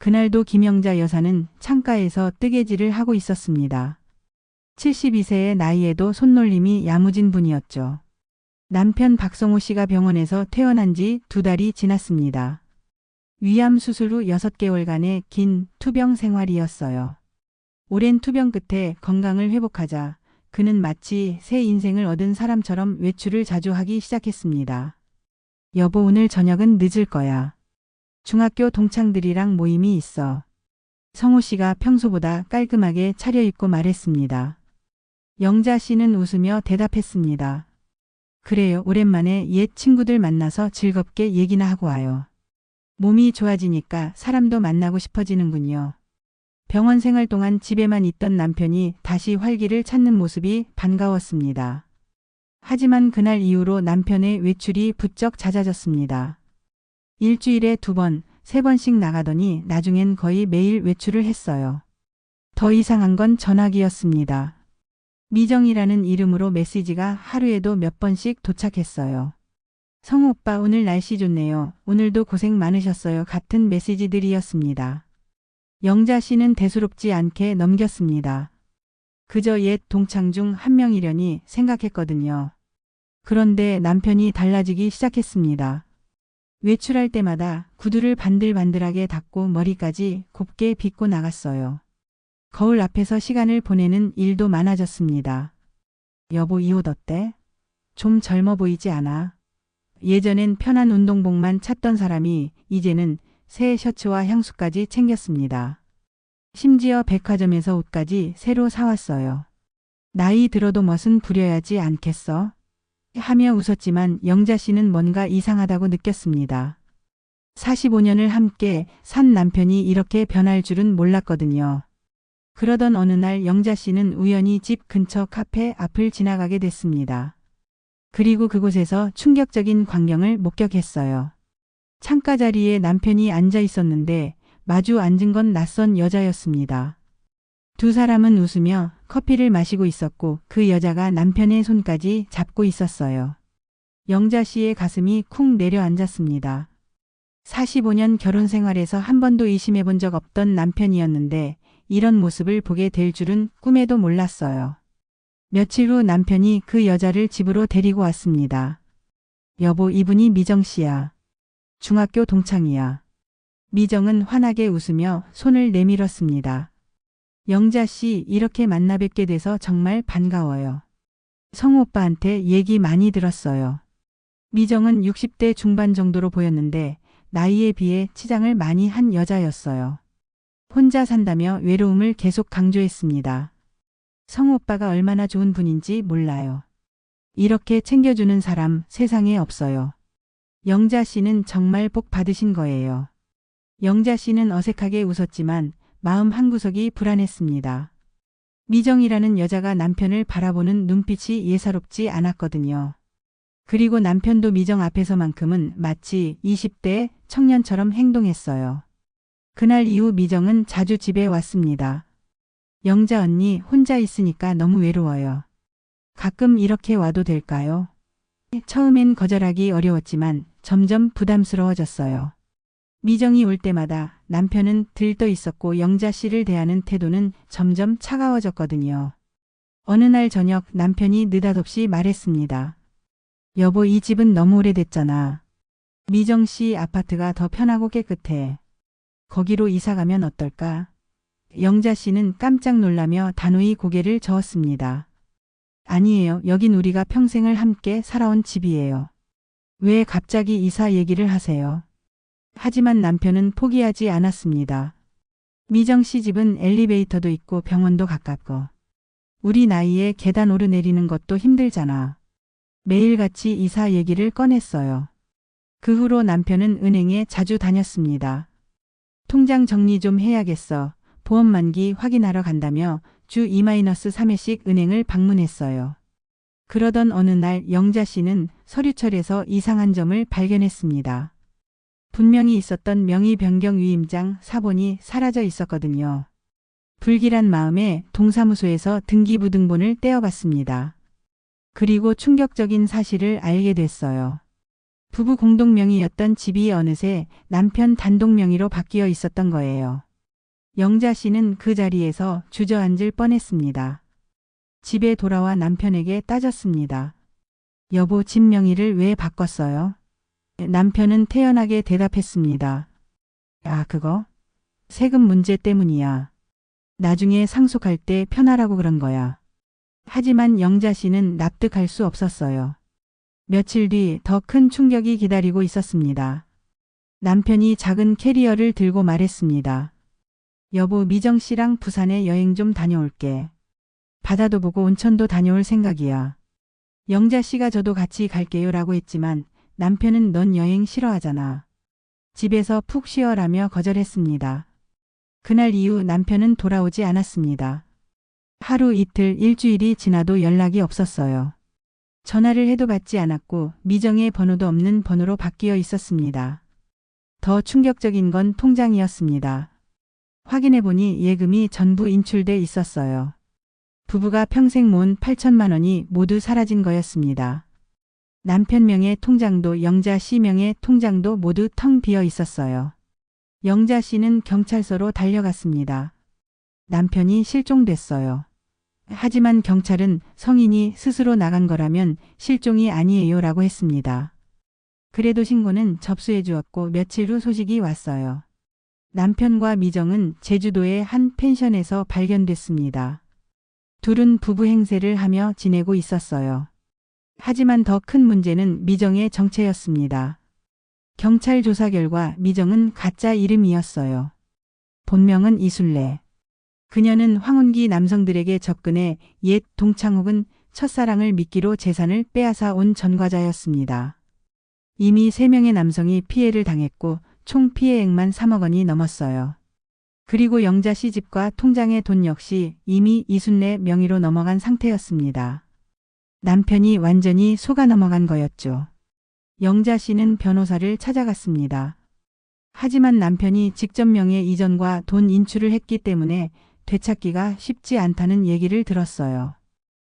그날도 김영자 여사는 창가에서 뜨개질을 하고 있었습니다. 72세의 나이에도 손놀림이 야무진 분이었죠. 남편 박성호 씨가 병원에서 퇴원한 지 2달이 지났습니다. 위암 수술 후 6개월간의 긴 투병 생활이었어요. 오랜 투병 끝에 건강을 회복하자 그는 마치 새 인생을 얻은 사람처럼 외출을 자주 하기 시작했습니다. 여보, 오늘 저녁은 늦을 거야. 중학교 동창들이랑 모임이 있어. 성호 씨가 평소보다 깔끔하게 차려입고 말했습니다. 영자 씨는 웃으며 대답했습니다. 그래요. 오랜만에 옛 친구들 만나서 즐겁게 얘기나 하고 와요. 몸이 좋아지니까 사람도 만나고 싶어지는군요. 병원 생활 동안 집에만 있던 남편이 다시 활기를 찾는 모습이 반가웠습니다. 하지만 그날 이후로 남편의 외출이 부쩍 잦아졌습니다. 일주일에 2번, 3번씩 나가더니 나중엔 거의 매일 외출을 했어요. 더 이상한 건 전화기였습니다. 미정이라는 이름으로 메시지가 하루에도 몇 번씩 도착했어요. 성우 오빠, 오늘 날씨 좋네요. 오늘도 고생 많으셨어요. 같은 메시지들이었습니다. 영자 씨는 대수롭지 않게 넘겼습니다. 그저 옛 동창 중 한 명이려니 생각했거든요. 그런데 남편이 달라지기 시작했습니다. 외출할 때마다 구두를 반들반들하게 닦고 머리까지 곱게 빗고 나갔어요. 거울 앞에서 시간을 보내는 일도 많아졌습니다. 여보, 이 옷 어때? 좀 젊어 보이지 않아? 예전엔 편한 운동복만 찾던 사람이 이제는 새 셔츠와 향수까지 챙겼습니다. 심지어 백화점에서 옷까지 새로 사왔어요. 나이 들어도 멋은 부려야지 않겠어? 하며 웃었지만 영자 씨는 뭔가 이상하다고 느꼈습니다. 45년을 함께 산 남편이 이렇게 변할 줄은 몰랐거든요. 그러던 어느 날 영자 씨는 우연히 집 근처 카페 앞을 지나가게 됐습니다. 그리고 그곳에서 충격적인 광경을 목격했어요. 창가 자리에 남편이 앉아 있었는데 마주 앉은 건 낯선 여자였습니다. 두 사람은 웃으며 커피를 마시고 있었고 그 여자가 남편의 손까지 잡고 있었어요. 영자 씨의 가슴이 쿵 내려앉았습니다. 45년 결혼 생활에서 한 번도 의심해 본 적 없던 남편이었는데 이런 모습을 보게 될 줄은 꿈에도 몰랐어요. 며칠 후 남편이 그 여자를 집으로 데리고 왔습니다. 여보, 이분이 미정 씨야. 중학교 동창이야. 미정은 환하게 웃으며 손을 내밀었습니다. 영자 씨, 이렇게 만나 뵙게 돼서 정말 반가워요. 성우 오빠한테 얘기 많이 들었어요. 미정은 60대 중반 정도로 보였는데 나이에 비해 치장을 많이 한 여자였어요. 혼자 산다며 외로움을 계속 강조했습니다. 성우 오빠가 얼마나 좋은 분인지 몰라요. 이렇게 챙겨주는 사람 세상에 없어요. 영자 씨는 정말 복 받으신 거예요. 영자 씨는 어색하게 웃었지만 마음 한구석이 불안했습니다. 미정이라는 여자가 남편을 바라보는 눈빛이 예사롭지 않았거든요. 그리고 남편도 미정 앞에서만큼은 마치 20대 청년처럼 행동했어요. 그날 이후 미정은 자주 집에 왔습니다. 영자 언니, 혼자 있으니까 너무 외로워요. 가끔 이렇게 와도 될까요? 처음엔 거절하기 어려웠지만 점점 부담스러워졌어요. 미정이 올 때마다 남편은 들떠 있었고 영자 씨를 대하는 태도는 점점 차가워졌거든요. 어느 날 저녁 남편이 느닷없이 말했습니다. 여보, 이 집은 너무 오래됐잖아. 미정 씨 아파트가 더 편하고 깨끗해. 거기로 이사 가면 어떨까? 영자 씨는 깜짝 놀라며 단호히 고개를 저었습니다. 아니에요. 여긴 우리가 평생을 함께 살아온 집이에요. 왜 갑자기 이사 얘기를 하세요? 하지만 남편은 포기하지 않았습니다. 미정 씨 집은 엘리베이터도 있고 병원도 가깝고 우리 나이에 계단 오르내리는 것도 힘들잖아. 매일같이 이사 얘기를 꺼냈어요. 그 후로 남편은 은행에 자주 다녔습니다. 통장 정리 좀 해야겠어. 보험 만기 확인하러 간다며 주 2-3회씩 은행을 방문했어요. 그러던 어느 날 영자 씨는 서류철에서 이상한 점을 발견했습니다. 분명히 있었던 명의 변경 위임장 사본이 사라져 있었거든요. 불길한 마음에 동사무소에서 등기부등본을 떼어봤습니다. 그리고 충격적인 사실을 알게 됐어요. 부부 공동명의였던 집이 어느새 남편 단독명의로 바뀌어 있었던 거예요. 영자 씨는 그 자리에서 주저앉을 뻔했습니다. 집에 돌아와 남편에게 따졌습니다. 여보, 집 명의를 왜 바꿨어요? 남편은 태연하게 대답했습니다. 아, 그거? 세금 문제 때문이야. 나중에 상속할 때 편하라고 그런 거야. 하지만 영자 씨는 납득할 수 없었어요. 며칠 뒤 더 큰 충격이 기다리고 있었습니다. 남편이 작은 캐리어를 들고 말했습니다. 여보, 미정 씨랑 부산에 여행 좀 다녀올게. 바다도 보고 온천도 다녀올 생각이야. 영자 씨가 저도 같이 갈게요 라고 했지만 남편은 넌 여행 싫어하잖아. 집에서 푹 쉬어라며 거절했습니다. 그날 이후 남편은 돌아오지 않았습니다. 하루 이틀 일주일이 지나도 연락이 없었어요. 전화를 해도 받지 않았고 미정의 번호도 없는 번호로 바뀌어 있었습니다. 더 충격적인 건 통장이었습니다. 확인해보니 예금이 전부 인출돼 있었어요. 부부가 평생 모은 8천만 원이 모두 사라진 거였습니다. 남편 명의 통장도 영자 씨 명의 통장도 모두 텅 비어 있었어요. 영자 씨는 경찰서로 달려갔습니다. 남편이 실종됐어요. 하지만 경찰은 성인이 스스로 나간 거라면 실종이 아니에요 라고 했습니다. 그래도 신고는 접수해 주었고 며칠 후 소식이 왔어요. 남편과 미정은 제주도의 한 펜션에서 발견됐습니다. 둘은 부부 행세를 하며 지내고 있었어요. 하지만 더 큰 문제는 미정의 정체였습니다. 경찰 조사 결과 미정은 가짜 이름이었어요. 본명은 이순례. 그녀는 황혼기 남성들에게 접근해 옛 동창 혹은 첫사랑을 미끼로 재산을 빼앗아 온 전과자였습니다. 이미 3명의 남성이 피해를 당했고 총 피해액만 3억 원이 넘었어요. 그리고 영자 씨 집과 통장의 돈 역시 이미 이순례 명의로 넘어간 상태였습니다. 남편이 완전히 속아 넘어간 거였죠. 영자 씨는 변호사를 찾아갔습니다. 하지만 남편이 직접 명의 이전과 돈 인출을 했기 때문에 되찾기가 쉽지 않다는 얘기를 들었어요.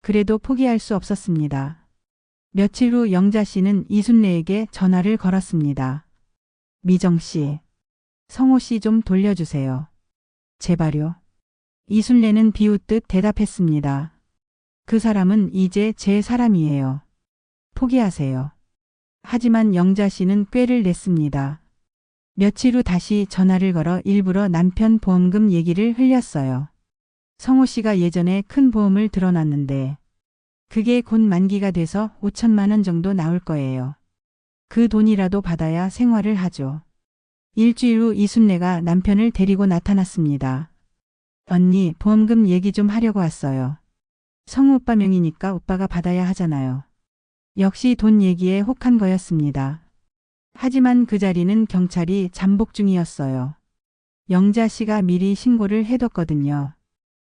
그래도 포기할 수 없었습니다. 며칠 후 영자 씨는 이순례에게 전화를 걸었습니다. 미정 씨, 성호 씨 좀 돌려주세요. 제발요. 이순례는 비웃듯 대답했습니다. 그 사람은 이제 제 사람이에요. 포기하세요. 하지만 영자 씨는 꾀를 냈습니다. 며칠 후 다시 전화를 걸어 일부러 남편 보험금 얘기를 흘렸어요. 성호 씨가 예전에 큰 보험을 들어놨는데 그게 곧 만기가 돼서 5천만 원 정도 나올 거예요. 그 돈이라도 받아야 생활을 하죠. 일주일 후 이순례가 남편을 데리고 나타났습니다. 언니, 보험금 얘기 좀 하려고 왔어요. 성우 오빠 명의니까 오빠가 받아야 하잖아요. 역시 돈 얘기에 혹한 거였습니다. 하지만 그 자리는 경찰이 잠복 중이었어요. 영자 씨가 미리 신고를 해뒀거든요.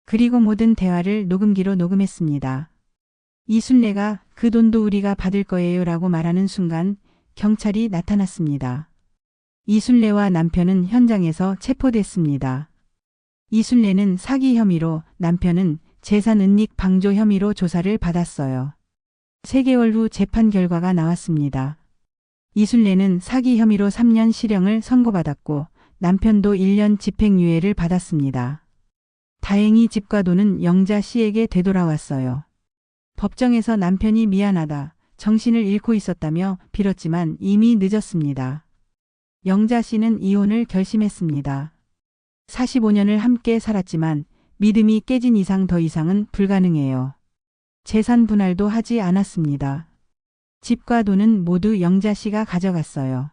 그리고 모든 대화를 녹음기로 녹음했습니다. 이순례가 그 돈도 우리가 받을 거예요 라고 말하는 순간 경찰이 나타났습니다. 이순례와 남편은 현장에서 체포됐습니다. 이순례는 사기 혐의로, 남편은 재산 은닉 방조 혐의로 조사를 받았어요. 3개월 후 재판 결과가 나왔습니다. 이순례는 사기 혐의로 3년 실형을 선고받았고 남편도 1년 집행유예를 받았습니다. 다행히 집과 돈은 영자 씨에게 되돌아왔어요. 법정에서 남편이 미안하다, 정신을 잃고 있었다며 빌었지만 이미 늦었습니다. 영자 씨는 이혼을 결심했습니다. 45년을 함께 살았지만 믿음이 깨진 이상 더 이상은 불가능해요. 재산 분할도 하지 않았습니다. 집과 돈은 모두 영자 씨가 가져갔어요.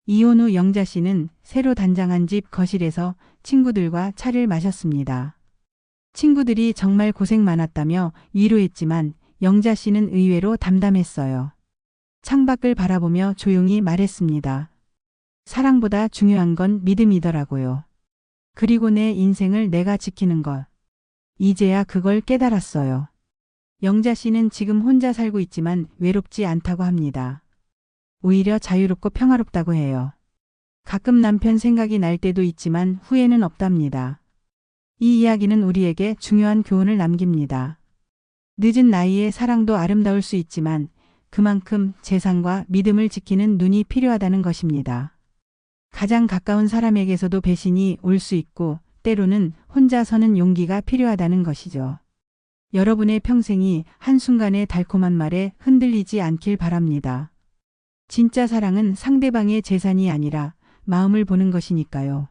이혼 후 영자 씨는 새로 단장한 집 거실에서 친구들과 차를 마셨습니다. 친구들이 정말 고생 많았다며 위로했지만 영자 씨는 의외로 담담했어요. 창밖을 바라보며 조용히 말했습니다. 사랑보다 중요한 건 믿음이더라고요. 그리고 내 인생을 내가 지키는 것. 이제야 그걸 깨달았어요. 영자 씨는 지금 혼자 살고 있지만 외롭지 않다고 합니다. 오히려 자유롭고 평화롭다고 해요. 가끔 남편 생각이 날 때도 있지만 후회는 없답니다. 이 이야기는 우리에게 중요한 교훈을 남깁니다. 늦은 나이에 사랑도 아름다울 수 있지만 그만큼 재산과 믿음을 지키는 눈이 필요하다는 것입니다. 가장 가까운 사람에게서도 배신이 올 수 있고 때로는 혼자 서는 용기가 필요하다는 것이죠. 여러분의 평생이 한순간의 달콤한 말에 흔들리지 않길 바랍니다. 진짜 사랑은 상대방의 재산이 아니라 마음을 보는 것이니까요.